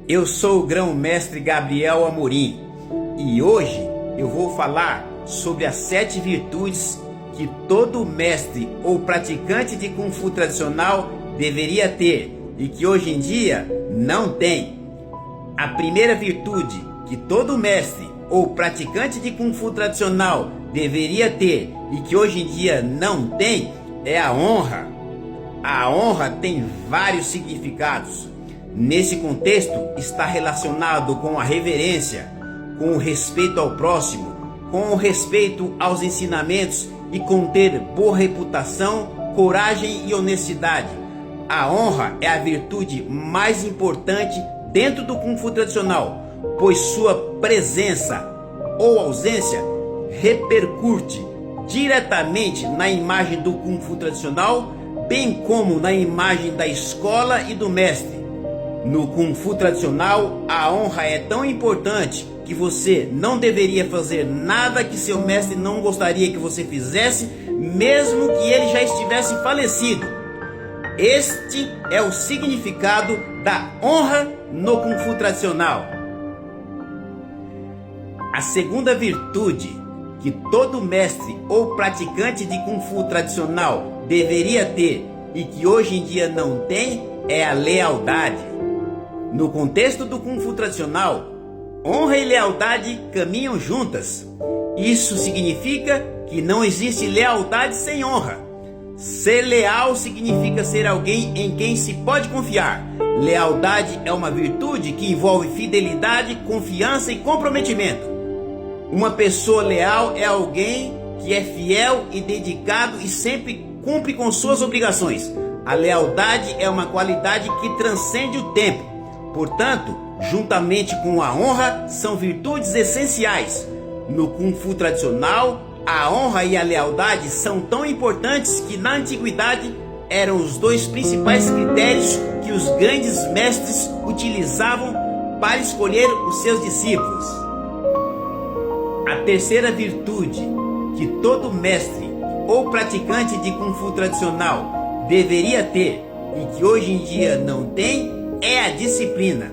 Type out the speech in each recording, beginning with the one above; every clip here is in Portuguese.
Eu sou o grão-mestre Gabriel Amorim e hoje eu vou falar sobre as 7 virtudes que todo mestre ou praticante de Kung Fu tradicional deveria ter e que hoje em dia não tem. A primeira virtude que todo mestre ou praticante de Kung Fu tradicional deveria ter e que hoje em dia não tem é a honra. A honra tem vários significados. Nesse contexto está relacionado com a reverência, com o respeito ao próximo, com o respeito aos ensinamentos e com ter boa reputação, coragem e honestidade. A honra é a virtude mais importante dentro do Kung Fu tradicional, pois sua presença ou ausência repercute diretamente na imagem do Kung Fu tradicional, bem como na imagem da escola e do mestre. No Kung Fu tradicional, a honra é tão importante que você não deveria fazer nada que seu mestre não gostaria que você fizesse, mesmo que ele já estivesse falecido. Este é o significado da honra no Kung Fu tradicional. A segunda virtude que todo mestre ou praticante de Kung Fu tradicional deveria ter e que hoje em dia não tem é a lealdade. No contexto do Kung Fu tradicional, honra e lealdade caminham juntas. Isso significa que não existe lealdade sem honra. Ser leal significa ser alguém em quem se pode confiar. Lealdade é uma virtude que envolve fidelidade, confiança e comprometimento. Uma pessoa leal é alguém que é fiel e dedicado e sempre cumpre com suas obrigações. A lealdade é uma qualidade que transcende o tempo. Portanto, juntamente com a honra, são virtudes essenciais. No Kung Fu tradicional, a honra e a lealdade são tão importantes que na antiguidade eram os 2 principais critérios que os grandes mestres utilizavam para escolher os seus discípulos. A terceira virtude que todo mestre ou praticante de Kung Fu tradicional deveria ter e que hoje em dia não tem é a disciplina.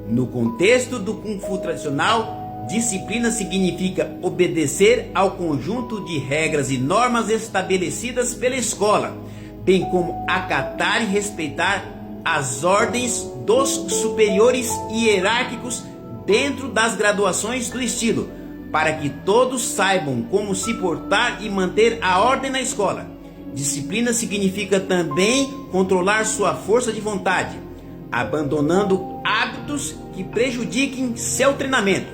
No contexto do Kung Fu tradicional, disciplina significa obedecer ao conjunto de regras e normas estabelecidas pela escola, bem como acatar e respeitar as ordens dos superiores hierárquicos dentro das graduações do estilo, para que todos saibam como se portar e manter a ordem na escola. Disciplina significa também controlar sua força de vontade, abandonando hábitos que prejudiquem seu treinamento.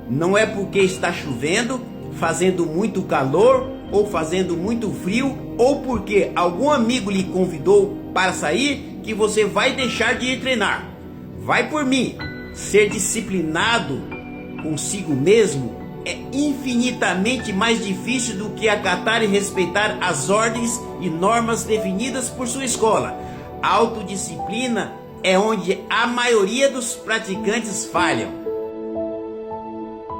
Não é porque está chovendo, fazendo muito calor ou fazendo muito frio, ou porque algum amigo lhe convidou para sair, que você vai deixar de ir treinar. Vai por mim, ser disciplinado consigo mesmo é infinitamente mais difícil do que acatar e respeitar as ordens e normas definidas por sua escola. A autodisciplina é onde a maioria dos praticantes falham.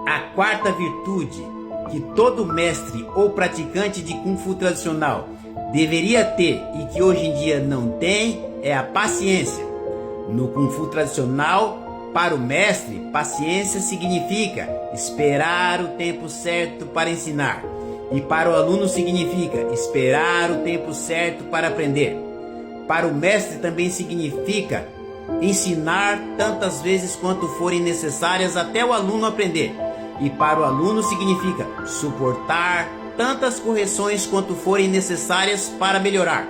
A quarta virtude que todo mestre ou praticante de Kung Fu tradicional deveria ter e que hoje em dia não tem é a paciência. No Kung Fu tradicional, para o mestre, paciência significa esperar o tempo certo para ensinar, e para o aluno significa esperar o tempo certo para aprender. Para o mestre também significa ensinar tantas vezes quanto forem necessárias até o aluno aprender. E para o aluno significa suportar tantas correções quanto forem necessárias para melhorar.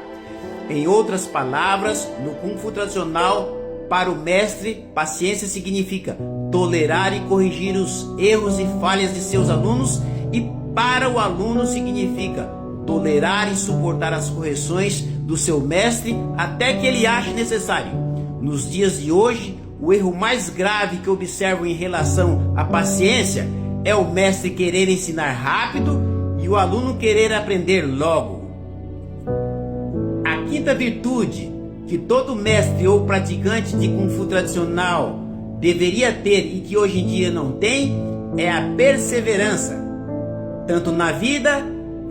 Em outras palavras, no Kung Fu tradicional, para o mestre, paciência significa tolerar e corrigir os erros e falhas de seus alunos, e para o aluno significa tolerar e suportar as correções do seu mestre até que ele ache necessário. Nos dias de hoje, o erro mais grave que observo em relação à paciência é o mestre querer ensinar rápido e o aluno querer aprender logo. A quinta virtude que todo mestre ou praticante de Kung Fu tradicional deveria ter e que hoje em dia não tem é a perseverança. Tanto na vida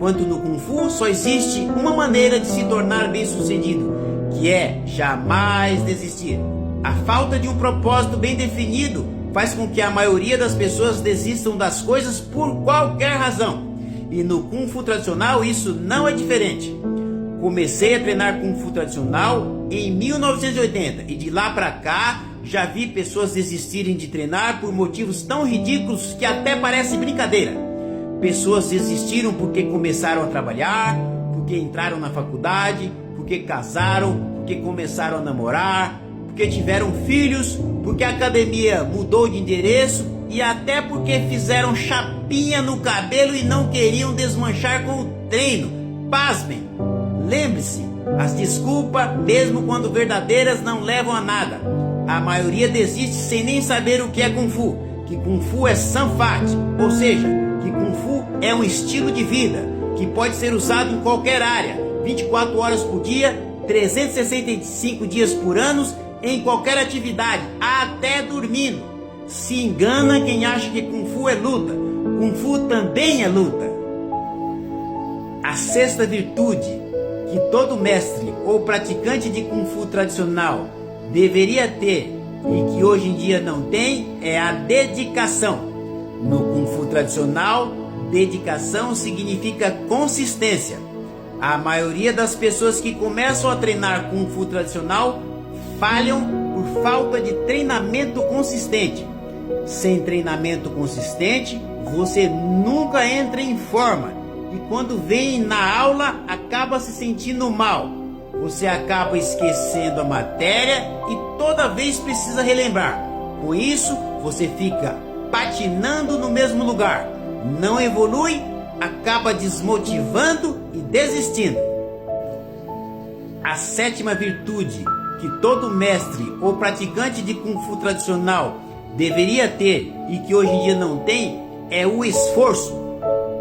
quanto no Kung Fu só existe uma maneira de se tornar bem-sucedido, que é jamais desistir. A falta de um propósito bem definido faz com que a maioria das pessoas desistam das coisas por qualquer razão. E no Kung Fu tradicional isso não é diferente. Comecei a treinar Kung Fu tradicional em 1980 e de lá pra cá já vi pessoas desistirem de treinar por motivos tão ridículos que até parece brincadeira. Pessoas desistiram porque começaram a trabalhar, porque entraram na faculdade, porque casaram, porque começaram a namorar, porque tiveram filhos, porque a academia mudou de endereço e até porque fizeram chapinha no cabelo e não queriam desmanchar com o treino. Pasmem! Lembre-se, as desculpas, mesmo quando verdadeiras, não levam a nada. A maioria desiste sem nem saber o que é Kung Fu, que Kung Fu é Sanfat, ou seja, que Kung Fu é um estilo de vida, que pode ser usado em qualquer área, 24 horas por dia, 365 dias por ano, em qualquer atividade, até dormindo. Se engana quem acha que Kung Fu é luta. Kung Fu também é luta. A sexta virtude que todo mestre ou praticante de Kung Fu tradicional deveria ter e que hoje em dia não tem é a dedicação. No Kung Fu tradicional, dedicação significa consistência. A maioria das pessoas que começam a treinar Kung Fu tradicional falham por falta de treinamento consistente. Sem treinamento consistente, você nunca entra em forma e quando vem na aula acaba se sentindo mal. Você acaba esquecendo a matéria e toda vez precisa relembrar. Com isso, você fica patinando no mesmo lugar. Não evolui, acaba desmotivando e desistindo. A sétima virtude que todo mestre ou praticante de Kung Fu tradicional deveria ter e que hoje em dia não tem é o esforço.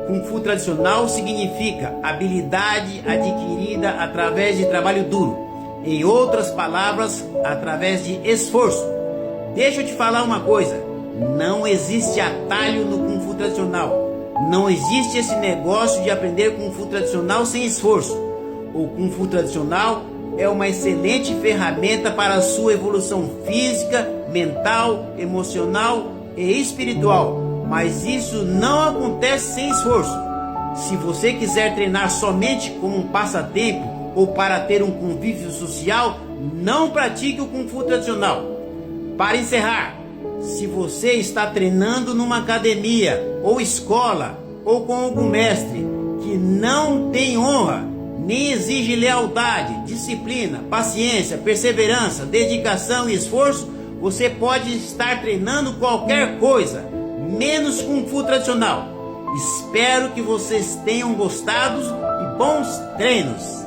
Kung Fu tradicional significa habilidade adquirida através de trabalho duro. Em outras palavras, através de esforço. Deixa eu te falar uma coisa, não existe atalho no Kung Fu tradicional. Não existe esse negócio de aprender Kung Fu tradicional sem esforço. O Kung Fu tradicional é uma excelente ferramenta para a sua evolução física, mental, emocional e espiritual. Mas isso não acontece sem esforço. Se você quiser treinar somente como um passatempo ou para ter um convívio social, não pratique o Kung Fu tradicional. Para encerrar, se você está treinando numa academia ou escola ou com algum mestre que não tem honra, nem exige lealdade, disciplina, paciência, perseverança, dedicação e esforço, você pode estar treinando qualquer coisa, menos Kung Fu tradicional. Espero que vocês tenham gostado e bons treinos!